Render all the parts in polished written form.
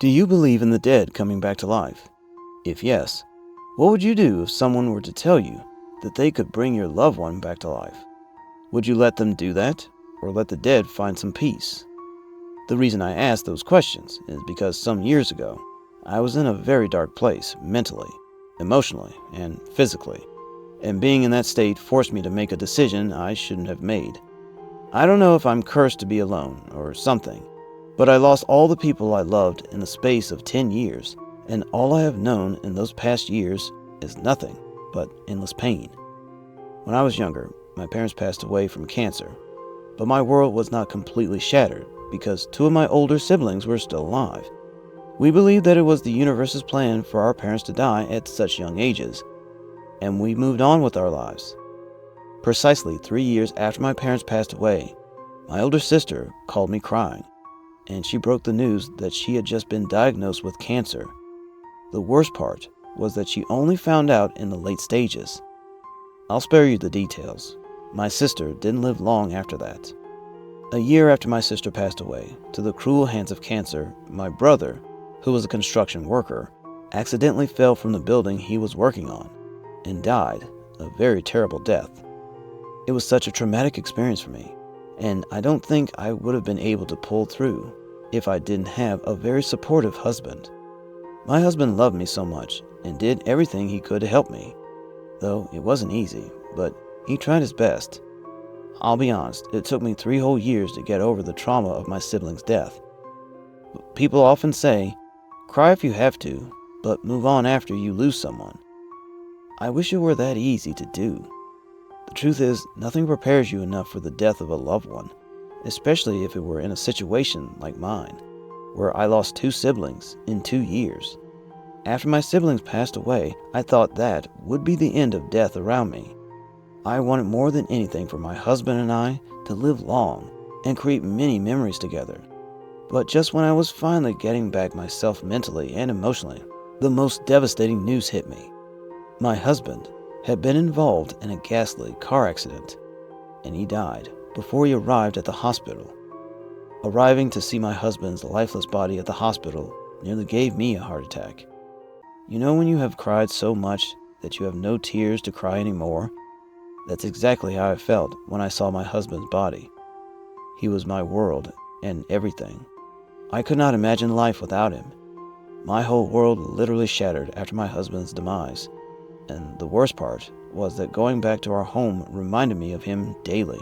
Do you believe in the dead coming back to life? If yes, what would you do if someone were to tell you that they could bring your loved one back to life? Would you let them do that, or let the dead find some peace? The reason I ask those questions is because some years ago, I was in a very dark place mentally, emotionally, and physically, and being in that state forced me to make a decision I shouldn't have made. I don't know if I'm cursed to be alone or something, but I lost all the people I loved in the space of 10 years, and all I have known in those past years is nothing but endless pain. When I was younger, my parents passed away from cancer, but my world was not completely shattered because 2 of my older siblings were still alive. We believed that it was the universe's plan for our parents to die at such young ages, and we moved on with our lives. Precisely 3 years after my parents passed away, my older sister called me crying, and she broke the news that she had just been diagnosed with cancer. The worst part was that she only found out in the late stages. I'll spare you the details. My sister didn't live long after that. A year after my sister passed away, to the cruel hands of cancer, my brother, who was a construction worker, accidentally fell from the building he was working on and died a very terrible death. It was such a traumatic experience for me, and I don't think I would have been able to pull through if I didn't have a very supportive husband. My husband loved me so much and did everything he could to help me, though it wasn't easy, but he tried his best. I'll be honest, it took me 3 whole years to get over the trauma of my sibling's death. People often say, cry if you have to, but move on after you lose someone. I wish it were that easy to do. The truth is, nothing prepares you enough for the death of a loved one, especially if it were in a situation like mine, where I lost 2 siblings in 2 years. After my siblings passed away, I thought that would be the end of death around me. I wanted more than anything for my husband and I to live long and create many memories together. But just when I was finally getting back myself mentally and emotionally, the most devastating news hit me. My husband had been involved in a ghastly car accident, and he died before he arrived at the hospital. Arriving to see my husband's lifeless body at the hospital nearly gave me a heart attack. You know when you have cried so much that you have no tears to cry anymore? That's exactly how I felt when I saw my husband's body. He was my world and everything. I could not imagine life without him. My whole world literally shattered after my husband's demise, and the worst part was that going back to our home reminded me of him daily.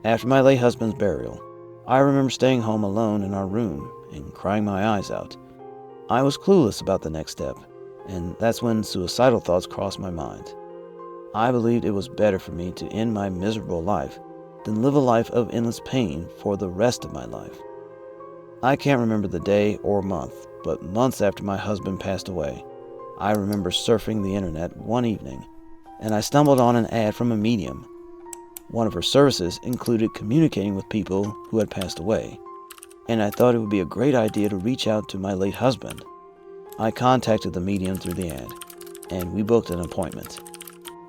After my late husband's burial, I remember staying home alone in our room and crying my eyes out. I was clueless about the next step, and that's when suicidal thoughts crossed my mind. I believed it was better for me to end my miserable life than live a life of endless pain for the rest of my life. I can't remember the day or month, but months after my husband passed away, I remember surfing the internet one evening, and I stumbled on an ad from a medium. One of her services included communicating with people who had passed away, and I thought it would be a great idea to reach out to my late husband. I contacted the medium through the ad, and we booked an appointment.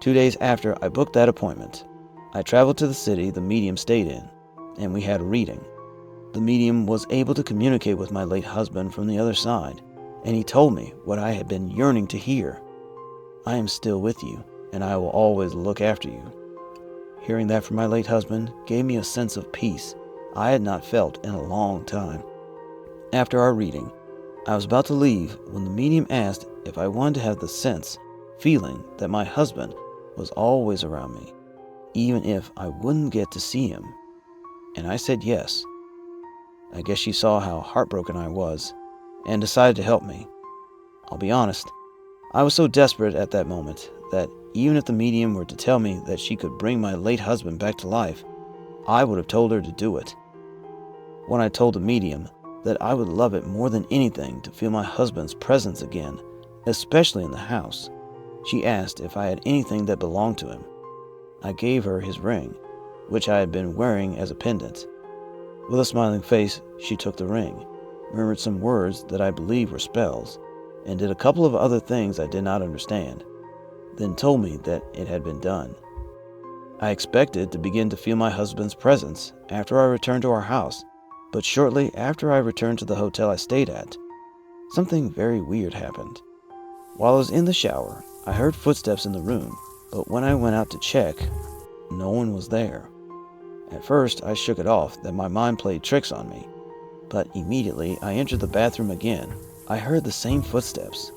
2 days after I booked that appointment, I traveled to the city the medium stayed in, and we had a reading. The medium was able to communicate with my late husband from the other side, and he told me what I had been yearning to hear. I am still with you, and I will always look after you. Hearing that from my late husband gave me a sense of peace I had not felt in a long time. After our reading, I was about to leave when the medium asked if I wanted to have the feeling that my husband was always around me, even if I wouldn't get to see him. And I said yes. I guess she saw how heartbroken I was and decided to help me. I'll be honest, I was so desperate at that moment that even if the medium were to tell me that she could bring my late husband back to life, I would have told her to do it. When I told the medium that I would love it more than anything to feel my husband's presence again, especially in the house, she asked if I had anything that belonged to him. I gave her his ring, which I had been wearing as a pendant. With a smiling face, she took the ring, murmured some words that I believe were spells, and did a couple of other things I did not understand, then told me that it had been done. I expected to begin to feel my husband's presence after I returned to our house, but shortly after I returned to the hotel I stayed at, something very weird happened. While I was in the shower, I heard footsteps in the room, but when I went out to check, no one was there. At first, I shook it off that my mind played tricks on me, but immediately I entered the bathroom again. I heard the same footsteps.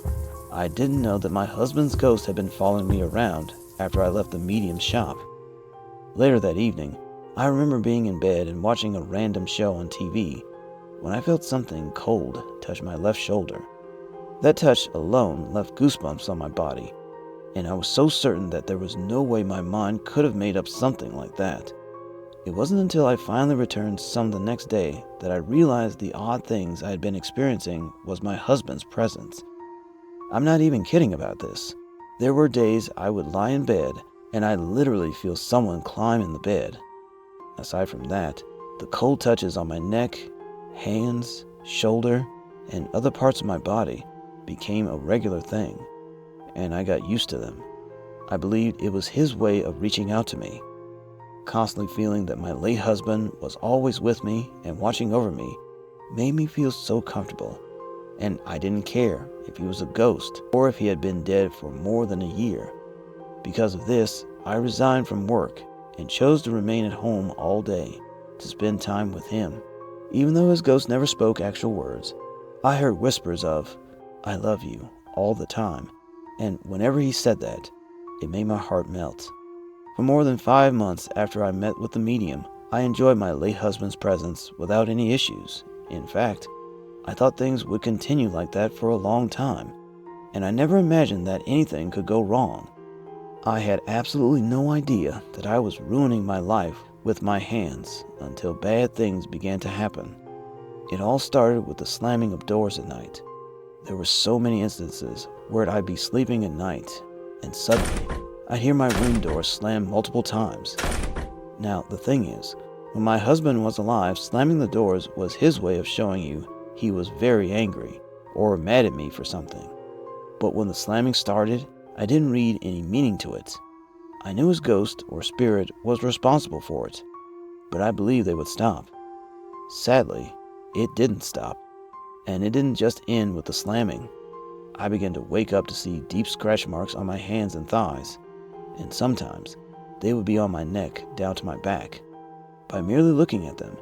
I didn't know that my husband's ghost had been following me around after I left the medium's shop. Later that evening, I remember being in bed and watching a random show on TV when I felt something cold touch my left shoulder. That touch alone left goosebumps on my body, and I was so certain that there was no way my mind could have made up something like that. It wasn't until I finally returned some the next day that I realized the odd things I had been experiencing was my husband's presence. I'm not even kidding about this. There were days I would lie in bed and I'd literally feel someone climb in the bed. Aside from that, the cold touches on my neck, hands, shoulder, and other parts of my body became a regular thing, and I got used to them. I believed it was his way of reaching out to me. Constantly feeling that my late husband was always with me and watching over me made me feel so comfortable, and I didn't care if he was a ghost or if he had been dead for more than a year. Because of this, I resigned from work and chose to remain at home all day to spend time with him. Even though his ghost never spoke actual words, I heard whispers of, "I love you," all the time, and whenever he said that, it made my heart melt. For more than 5 months after I met with the medium, I enjoyed my late husband's presence without any issues. In fact, I thought things would continue like that for a long time, and I never imagined that anything could go wrong. I had absolutely no idea that I was ruining my life with my hands until bad things began to happen. It all started with the slamming of doors at night. There were so many instances where I'd be sleeping at night, and suddenly, I'd hear my room door slam multiple times. Now, the thing is, when my husband was alive, slamming the doors was his way of showing you he was very angry or mad at me for something. But when the slamming started, I didn't read any meaning to it. I knew his ghost or spirit was responsible for it, but I believed they would stop. Sadly, it didn't stop, and it didn't just end with the slamming. I began to wake up to see deep scratch marks on my hands and thighs, and sometimes they would be on my neck down to my back. By merely looking at them,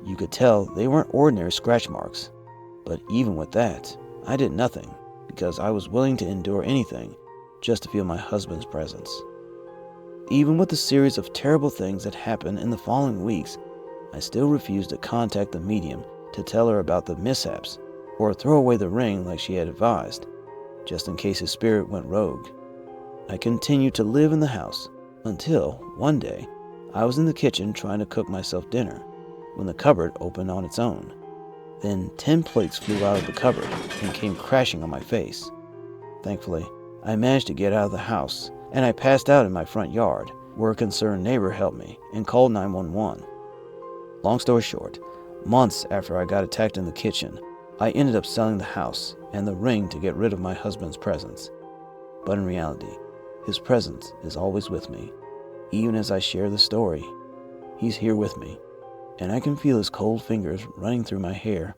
you could tell they weren't ordinary scratch marks, but even with that, I did nothing because I was willing to endure anything just to feel my husband's presence. Even with the series of terrible things that happened in the following weeks, I still refused to contact the medium to tell her about the mishaps or throw away the ring like she had advised, just in case his spirit went rogue. I continued to live in the house until, one day, I was in the kitchen trying to cook myself dinner when the cupboard opened on its own. Then 10 plates flew out of the cupboard and came crashing on my face. Thankfully, I managed to get out of the house, and I passed out in my front yard, where a concerned neighbor helped me and called 911. Long story short, months after I got attacked in the kitchen, I ended up selling the house and the ring to get rid of my husband's presence. But in reality, his presence is always with me. Even as I share the story, he's here with me, and I can feel his cold fingers running through my hair